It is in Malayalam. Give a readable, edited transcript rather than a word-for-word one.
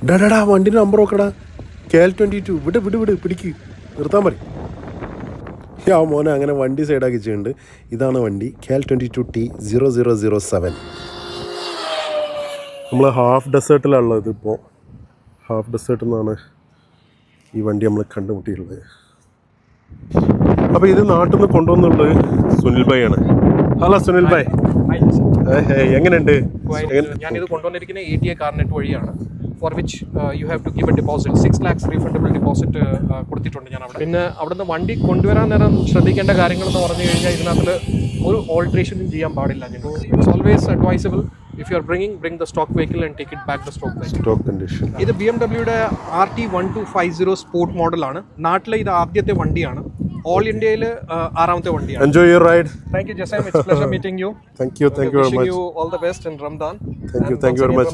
ഡാ വണ്ടിൻ്റെ നമ്പർ നോക്കടാ. KL22. വിട് പിടിക്ക്, നിർത്താൻ പറയും. മോനെ അങ്ങനെ വണ്ടി സൈഡാക്കി ചെയ്യുന്നുണ്ട്. ഇതാണ് വണ്ടി, KL22T0007. നമ്മൾ ഹാഫ് ഡെസേർട്ടിലുള്ളത്. ഇപ്പോൾ ഹാഫ് ഡെസേർട്ടിൽ നിന്നാണ് ഈ വണ്ടി നമ്മൾ കണ്ടുമുട്ടിയിട്ടുള്ളത്. അപ്പോൾ ഇത് നാട്ടിൽ നിന്ന് കൊണ്ടുവന്നുള്ളത് സുനിൽ ഭായ് ആണ്. ഹലോ സുനിൽ ഭായ്, എങ്ങനെയുണ്ട്? ഞാനിത് കൊണ്ടുവന്നിരിക്കുന്ന ATA കാർനെറ്റ് വഴിയാണ്. For which you have to give a deposit 6 lakhs refundable deposit കൊടുത്തിട്ടുണ്ട് ഞാൻ അവിടെ. പിന്നെ അവിടുന്ന് വണ്ടി കൊണ്ടുവരാൻ നേരം ശ്രദ്ധിക്കേണ്ട കാര്യങ്ങളെന്ന് പറഞ്ഞു കഴിഞ്ഞാൽ ഇതിനകത്ത് ഒരു ഓൾട്രേഷനും ചെയ്യാൻ പാടില്ല. It's always advisable if you are bring the stock vehicle and take it back the stock condition. ഇത് BMWയുടെ RT1250 സ്പോർട്ട് മോഡലാണ്. നാട്ടിലെ ഇത് ആദ്യത്തെ വണ്ടിയാണ്. ഓൾ ഇന്ത്യയിൽ 6ാമത്തെ വണ്ടിയാണ്. Enjoy your ride. Thank you Jassim, it's pleasure meeting you. Thank you very much. Wishing you all the best in Ramadan. Thank you very much.